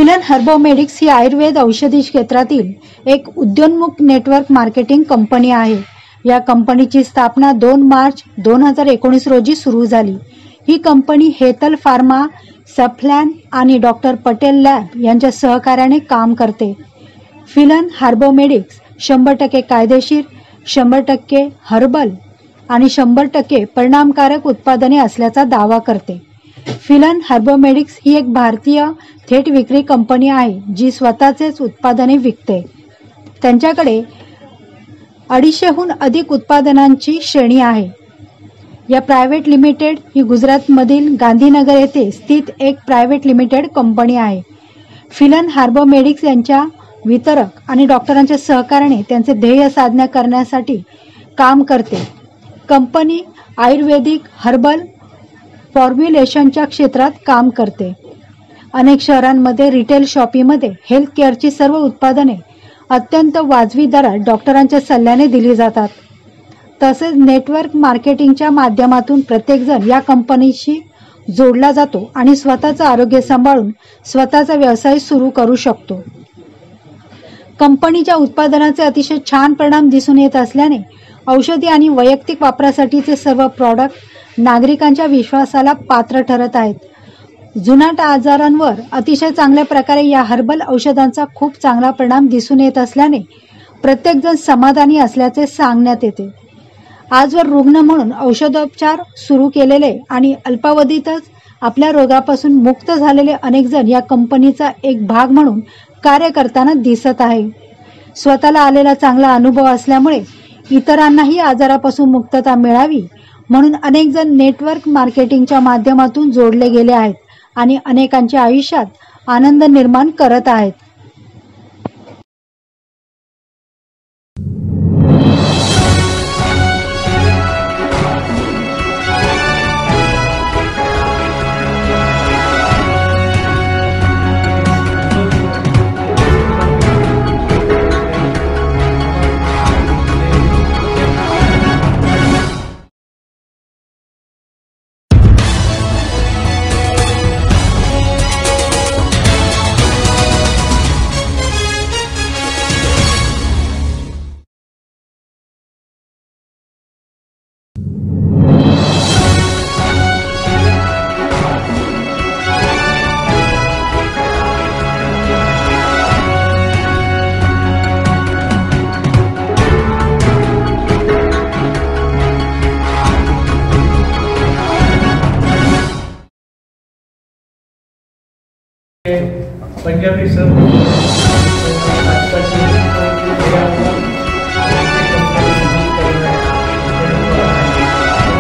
फिलन हर्बोमेडिक्स ही आयुर्वेद औषधी क्षेत्रातील एक उद्योन्मुख नेटवर्क मार्केटिंग कंपनी आहे। या कंपनीची स्थापना 2 मार्च 2019 रोजी सुरू झाली। ही कंपनी हेतल फार्मा, सफ्लॅन आणि डॉक्टर पटेल लॅब यांच्या सहकार्याने काम करते। फिलन हर्बोमेडिक्स 100% कायदेशीर, 100% हर्बल आणि 100% परिणामकारक उत्पादने असल्याचा दावा करते। फिलन हर्बोमेडिक्स ही एक भारतीय थेट विक्री कंपनी आहे जी स्वतःचेच उत्पादने विकते। त्यांच्याकडे 250हून अधिक उत्पादनांची श्रेणी आहे। या प्रायव्हेट लिमिटेड ही गुजरातमधील गांधीनगर येथे स्थित एक प्रायव्हेट लिमिटेड कंपनी आहे। फिलन हर्बोमेडिक्स यांच्या वितरक आणि डॉक्टरांच्या सहकार्याने त्यांचे ध्येय साध्य करण्यासाठी काम करते। कंपनी आयुर्वेदिक हर्बल फॉर्म्युलेशनच्या क्षेत्रात काम करते। अनेक शहरांमध्ये रिटेल शॉपीमध्ये हेल्थ केअरची सर्व उत्पादने अत्यंत वाजवी दरात डॉक्टरांच्या सल्ल्याने दिली जातात। तसेच नेटवर्क मार्केटिंगच्या माध्यमातून प्रत्येकजण या कंपनीशी जोडला जातो आणि स्वतःचे आरोग्य सांभाळून स्वतःचा व्यवसाय सुरू करू शकतो। कंपनीच्या उत्पादनाचे अतिशय छान परिणाम दिसून येत असल्याने औषधी आणि वैयक्तिक वापरासाठीचे सर्व प्रॉडक्ट नागरिकांच्या विश्वासाला पात्र ठरत आहेत। जुनाट आजारांवर अतिशय चांगल्या प्रकारे या हर्बल औषधांचा खूप चांगला परिणाम दिसून येत असल्याने प्रत्येकजण समाधानी असल्याचे सांगण्यात येते। आजवर रुग्ण म्हणून औषधोपचार सुरू केलेले आणि अल्पावधीतच आपल्या रोगापासून मुक्त झालेले अनेक जण या कंपनीचा एक भाग म्हणून कार्य करताना दिसत आहे। स्वतःला आलेला चांगला अनुभव असल्यामुळे इतरांनाही आजारापासून मुक्तता मिळावी म्हणून अनेक जण नेटवर्क मार्केटिंगच्या माध्यमातून जोडले गेले आहेत आणि अनेकांच्या आयुष्यात आनंद निर्माण करत आहेत। पंजाबी सर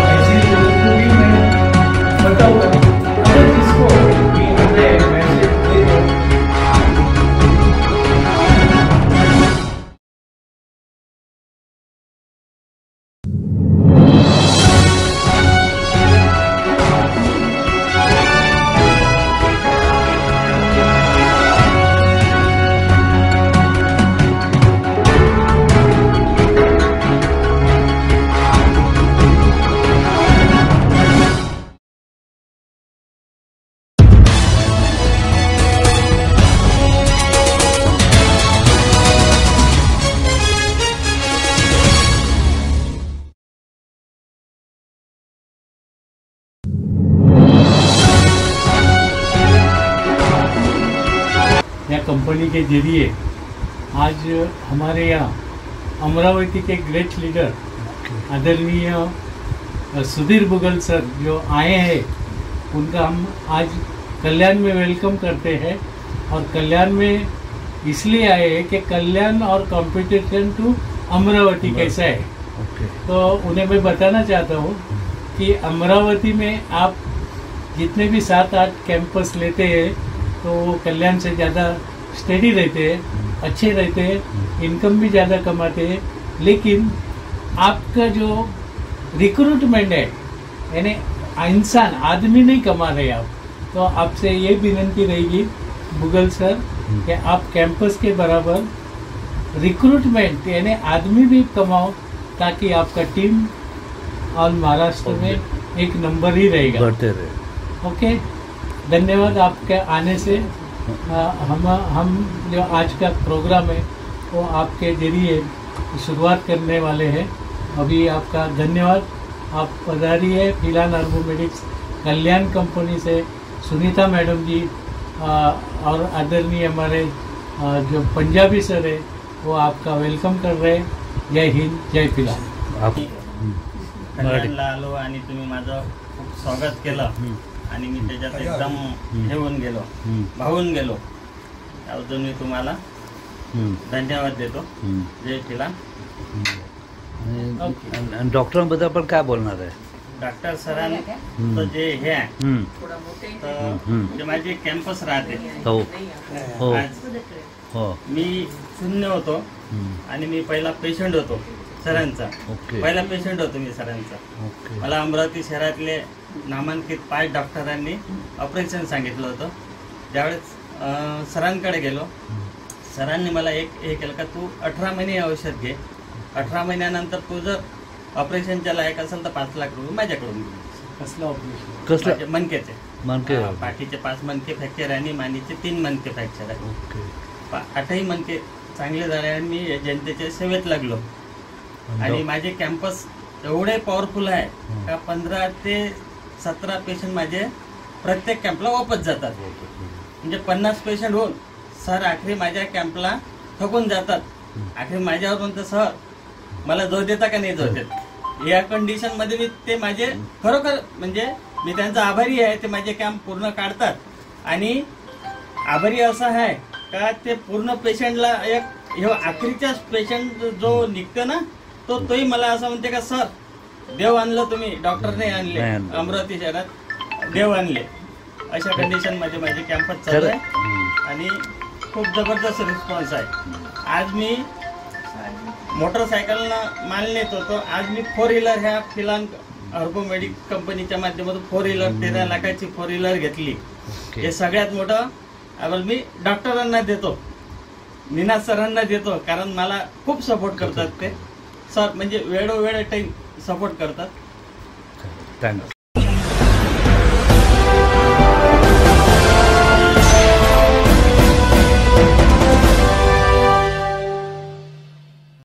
ऐसी लोगों भी मैं बताऊंगा अगर जिसको भी हमें मैसेज दे दो। कंपनी के जरिए आज हमारे यहाँ अमरावती के ग्रेट लीडर आदरणीय सुधीर बुगल सर जो आए हैं उनका हम आज कल्याण में वेलकम करते हैं। और कल्याण में इसलिए आए हैं कि कल्याण और कंपटीशन टू अमरावती कैसा है। तो उन्हें मैं बताना चाहता हूँ कि अमरावती में आप जितने भी 7-8 कैंपस लेते हैं तो वो कल्याण से ज़्यादा स्टडी रहते हैं, अच्छे रहते हैं, इनकम भी ज़्यादा कमाते हैं। लेकिन आपका जो रिक्रूटमेंट है यानी इंसान आदमी नहीं कमा रहे आप, तो आपसे ये विनती रहेगी बुगल सर कि आप कैंपस के बराबर रिक्रूटमेंट यानी आदमी भी कमाओ ताकि आपका टीम और महाराष्ट्र में एक नंबर ही रहेगा। ओके, धन्यवाद आपके आने से हम जो आज का प्रोग्राम है वो आपके जरिए शुरुआत करने वाले हैं। अभी आपका धन्यवाद। आप पधारिए फिलान आर्गोमेडिक्स कल्याण कंपनी से सुनीता मैडम जी और आदरणीय हमारे जो पंजाबी सर है वो आपका वेलकम कर रहे हैं। जय हिंद, जय फिलान। कल्याणला आलो आणि तुम्ही माझं खूप स्वागत केलं आणि मी त्याच्यात एकदम हे होऊन गेलो, भावून गेलो। त्याबद्दल मी तुम्हाला धन्यवाद देतो। जय फिलान। डॉक्टरांबद्दल पण काय बोलणार आहे? डॉक्टर सरांचं जे हे आहे तर माझे कॅम्पस राहते। हो हो हो, मी शून्य होतो आणि मी पहिला पेशंट होतो सरांचा। पहिला पेशंट होतो मी सरांचा। मला अमरावती शहरातले नामांकित 5 डॉक्टरांनी ऑपरेशन सांगितलं होतं। त्यावेळेस सरांकडे गेलो। सरांनी मला हे केलं का तू 18 महिने औषध घे, 18 महिन्यानंतर तू जर ऑपरेशनच्या लायक असेल तर 5 लाख रुपये माझ्याकडून घे। कसलं ऑपरेशन? कसलं? मणक्याचे। मणके? पाठीचे 5 मणके फ्रॅक्चर आणि मानेचे 3 मणके फ्रॅक्चर आहे। 8ही मणके चांगले झाले आणि मी जनतेच्या सेवेत लागलो। आणि माझे कॅम्पस एवढे पॉवरफुल आहे का 15 ते 17 पेशंट माझे प्रत्येक कॅम्पला वापस जातात। म्हणजे 50 पेशंट होऊन सर आखरी माझ्या कॅम्पला थकून जातात। आखरी माझ्यावर म्हणतं सर मला जो देता का नाही जो देत। या कंडिशन मध्ये मी ते माझे खरोखर म्हणजे मी त्यांचा आभारी आहे। ते माझे कॅम्प पूर्ण काढतात आणि आभारी असं आहे का ते पूर्ण पेशंटला एक हे आखरीचा पेशंट जो निघतो ना तोही मला असं म्हणते का सर देव आणलं तुम्ही, डॉक्टर नाही आणले, अमरावती शहरात देव आणले। अशा कंडिशन मध्ये माझे कॅम्पस चालू आहे आणि खूप जबरदस्त रिस्पॉन्स आहे। आज मी मोटरसायकलनं माल नेत होतो, आज मी 4 व्हीलर ह्या फिलान आर्गोमेडिक कंपनीच्या माध्यमातून 4 व्हीलर 13 लाखाची 4 व्हीलर घेतली। हे सगळ्यात मोठं मी डॉक्टरांना देतो, निनाद सरांना देतो, कारण मला खूप सपोर्ट करतात ते सर। म्हणजे वेळोवेळ टाइम सपोर्ट करतात। थँक्यू।